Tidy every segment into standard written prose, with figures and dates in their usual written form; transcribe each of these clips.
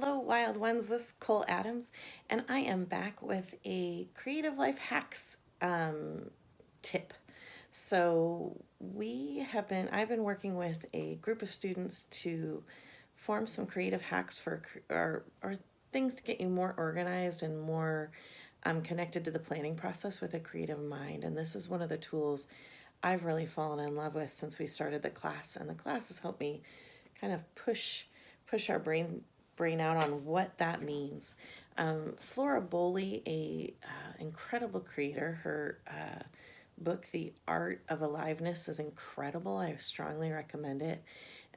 Hello, wild ones. This is Cole Adams, and I am back with a Creative Life Hacks tip. I've been working with a group of students to form some creative hacks or things to get you more organized and more connected to the planning process with a creative mind. And this is one of the tools I've really fallen in love with since we started the class, and the class has helped me kind of push our brain out on what that means. Flora Bowley, a incredible creator, her book The Art of Aliveness is incredible. I strongly recommend it.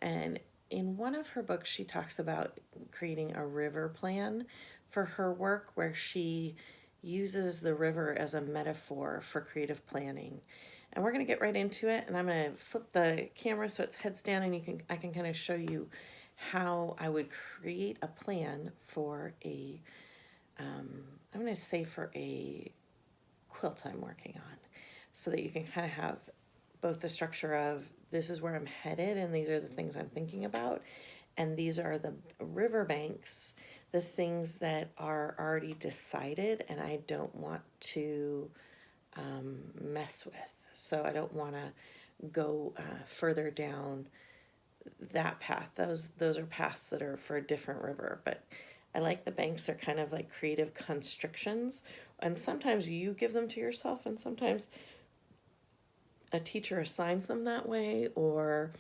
And in one of her books, she talks about creating a river plan for her work, where she uses the river as a metaphor for creative planning. And we're going to get right into it, and I'm going to flip the camera so it's heads down, and I can kind of show you how I would create a plan for I'm going to say for a quilt I'm working on, so that you can kind of have both the structure of this is where I'm headed and these are the things I'm thinking about, and these are the riverbanks, the things that are already decided and I don't want to mess with. So I don't want to go further down that path. Those are paths that are for a different river, but I like the banks are kind of like creative constrictions, and sometimes you give them to yourself and sometimes a teacher assigns them that way, or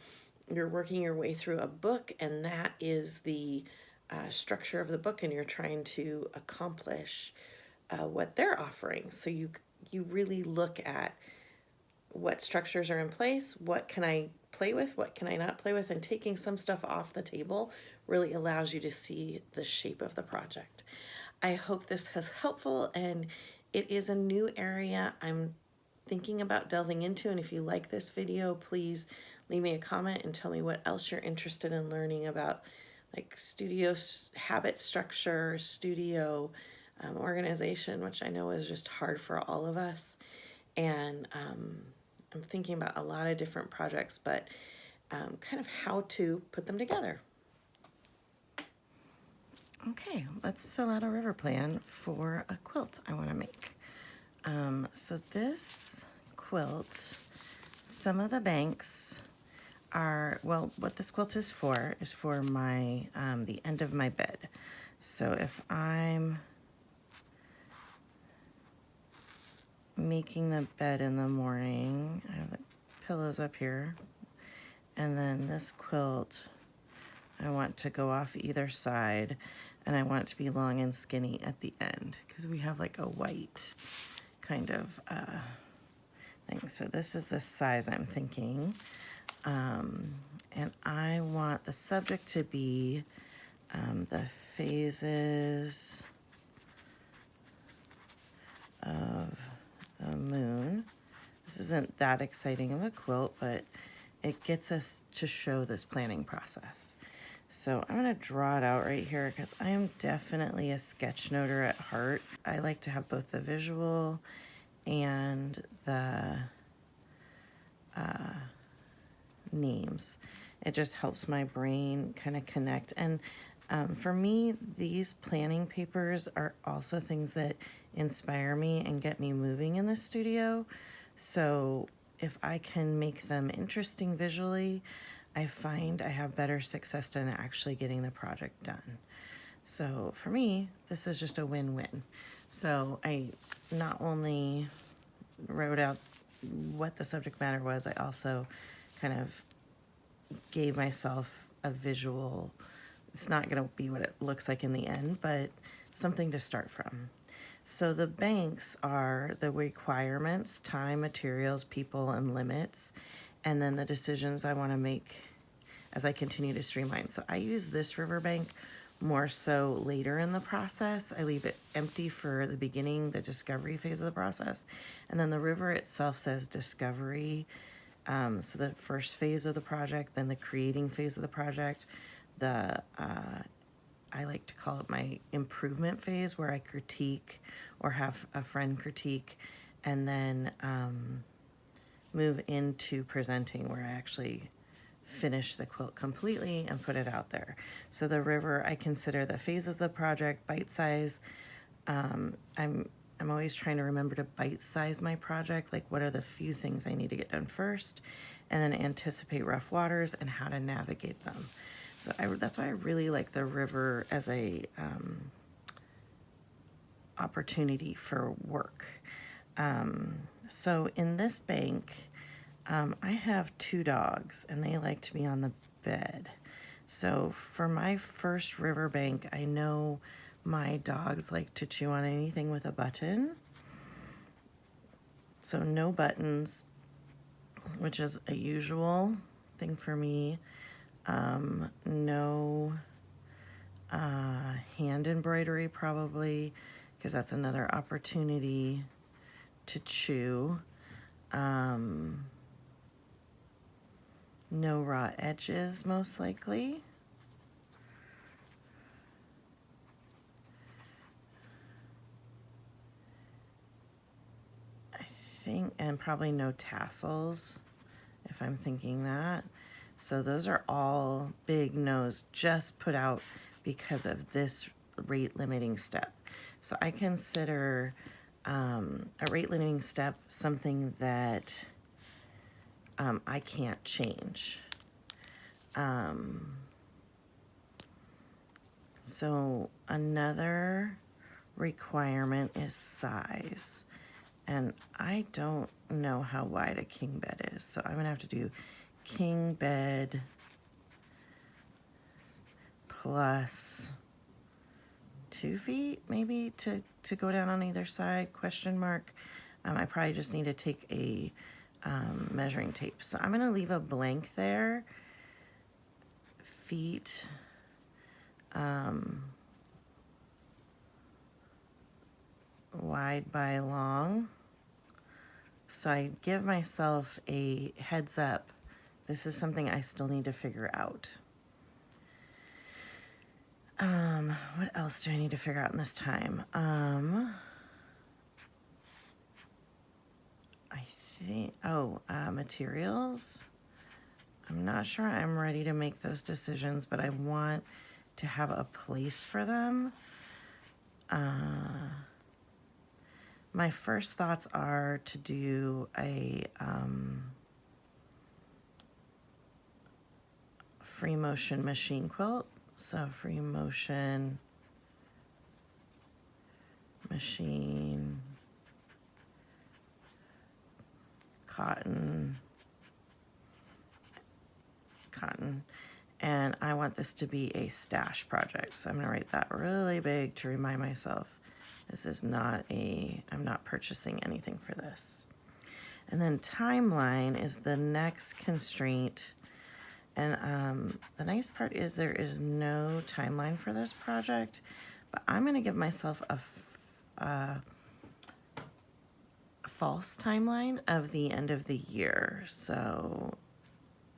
you're working your way through a book and that is the structure of the book, and you're trying to accomplish what they're offering. So you really look at what structures are in place, what can I play with, what can I not play with, and taking some stuff off the table really allows you to see the shape of the project. I hope this is helpful, and it is a new area I'm thinking about delving into, and if you like this video, please leave me a comment and tell me what else you're interested in learning about, like studio habit structure, studio organization, which I know is just hard for all of us. And I'm thinking about a lot of different projects, but kind of how to put them together. Okay, let's fill out a river plan for a quilt I want to make. So this quilt, some of the banks are, well, what this quilt is for my the end of my bed. So if I'm making the bed in the morning, I have the pillows up here, and then this quilt I want to go off either side, and I want it to be long and skinny at the end because we have like a white kind of thing. So this is the size I'm thinking, and I want the subject to be the phases of the moon. This isn't that exciting of a quilt, but it gets us to show this planning process. So I'm going to draw it out right here because I am definitely a sketch noter at heart. I like to have both the visual and the names. It just helps my brain kind of connect. And for me, these planning papers are also things that inspire me and get me moving in the studio. So if I can make them interesting visually, I find I have better success in actually getting the project done. So for me, this is just a win-win. So I not only wrote out what the subject matter was, I also kind of gave myself a visual. It's not going to be what it looks like in the end, but something to start from. So the banks are the requirements, time, materials, people, and limits, and then the decisions I want to make as I continue to streamline. So I use this riverbank more so later in the process. I leave it empty for the beginning, the discovery phase of the process, and then the river itself says discovery. So the first phase of the project, then the creating phase of the project, I like to call it my improvement phase, where I critique or have a friend critique, and then move into presenting, where I actually finish the quilt completely and put it out there. So the river, I consider the phases of the project bite size. I'm always trying to remember to bite size my project. Like, what are the few things I need to get done first, and then anticipate rough waters and how to navigate them. So that's why I really like the river as a opportunity for work. So in this bank, I have 2 dogs, and they like to be on the bed. So for my first river bank, I know my dogs like to chew on anything with a button. So no buttons, which is a usual thing for me. No hand embroidery, probably, because that's another opportunity to chew. No raw edges, most likely. I think, and probably no tassels, if I'm thinking that. So those are all big no's, just put out because of this rate limiting step. So I consider a rate limiting step something that I can't change. So another requirement is size. And I don't know how wide a king bed is. So I'm gonna have to do king bed plus 2 feet, maybe, to go down on either side, question mark. I probably just need to take a measuring tape. So I'm gonna leave a blank there. Feet. Wide by long. So I give myself a heads up. This is something I still need to figure out. What else do I need to figure out in this time? I think, materials. I'm not sure I'm ready to make those decisions, but I want to have a place for them. My first thoughts are to do a free motion machine quilt. So free motion machine cotton, and I want this to be a stash project. So I'm gonna write that really big to remind myself this is not I'm not purchasing anything for this. And then timeline is the next constraint. And the nice part is there is no timeline for this project, but I'm gonna give myself a false timeline of the end of the year. So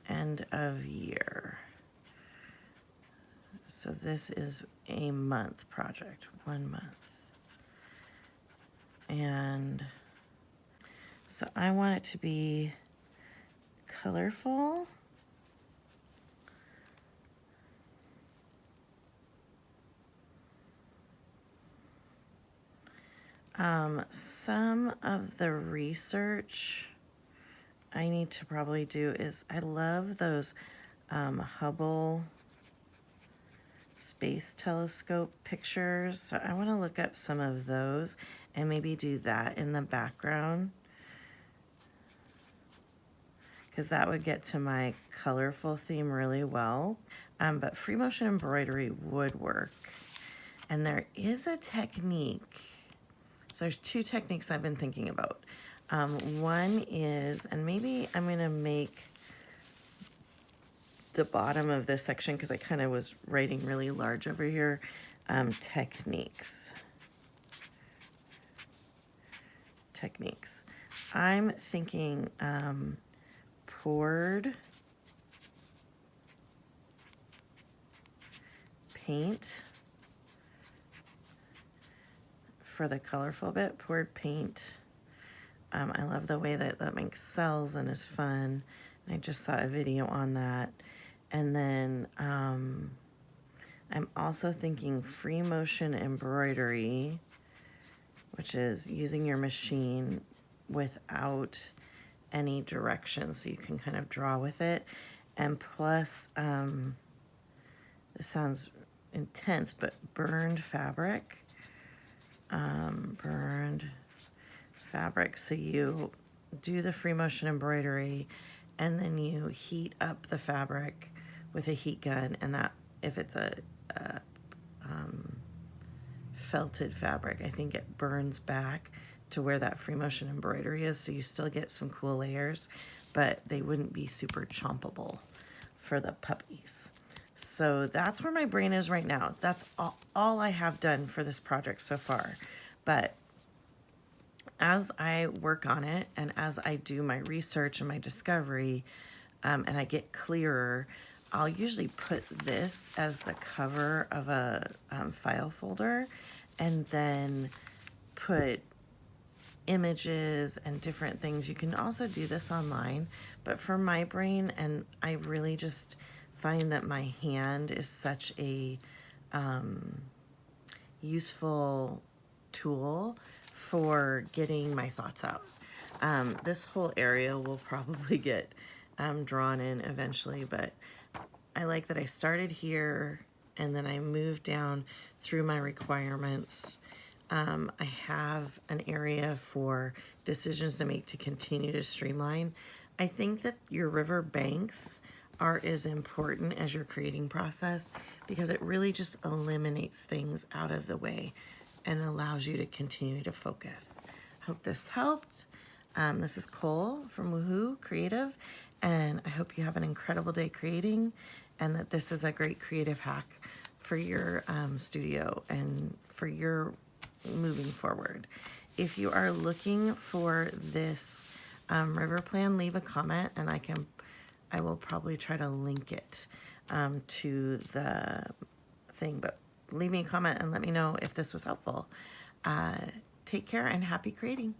end of year. So this is a month project, 1 month. And so I want it to be colorful. Some of the research I need to probably do is, I love those Hubble Space Telescope pictures. So I want to look up some of those and maybe do that in the background, because that would get to my colorful theme really well. But free motion embroidery would work. And there is a technique. So there's 2 techniques I've been thinking about. One is, and maybe I'm gonna make the bottom of this section, because I kind of was writing really large over here, techniques. I'm thinking poured paint for the colorful bit, poured paint. I love the way that makes cells and is fun. I just saw a video on that. And then I'm also thinking free motion embroidery, which is using your machine without any direction, so you can kind of draw with it. And plus, this sounds intense, but burned fabric. Burned fabric. So you do the free motion embroidery, and then you heat up the fabric with a heat gun, and that, if it's a felted fabric, I think it burns back to where that free motion embroidery is, so you still get some cool layers, but they wouldn't be super chompable for the puppies. So that's where my brain is right now. That's all I have done for this project so far. But as I work on it, and as I do my research and my discovery, and I get clearer, I'll usually put this as the cover of a file folder, and then put images and different things. You can also do this online, but for my brain, and I really just find that my hand is such a useful tool for getting my thoughts out. This whole area will probably get drawn in eventually, but I like that I started here and then I moved down through my requirements. I have an area for decisions to make to continue to streamline. I think that your river banks are as important as your creating process, because it really just eliminates things out of the way and allows you to continue to focus. Hope this helped. This is Cole from Woohoo Creative, and I hope you have an incredible day creating, and that this is a great creative hack for your studio and for your moving forward. If you are looking for this river plan, leave a comment, and I will probably try to link it to the thing, but leave me a comment and let me know if this was helpful. Take care and happy creating.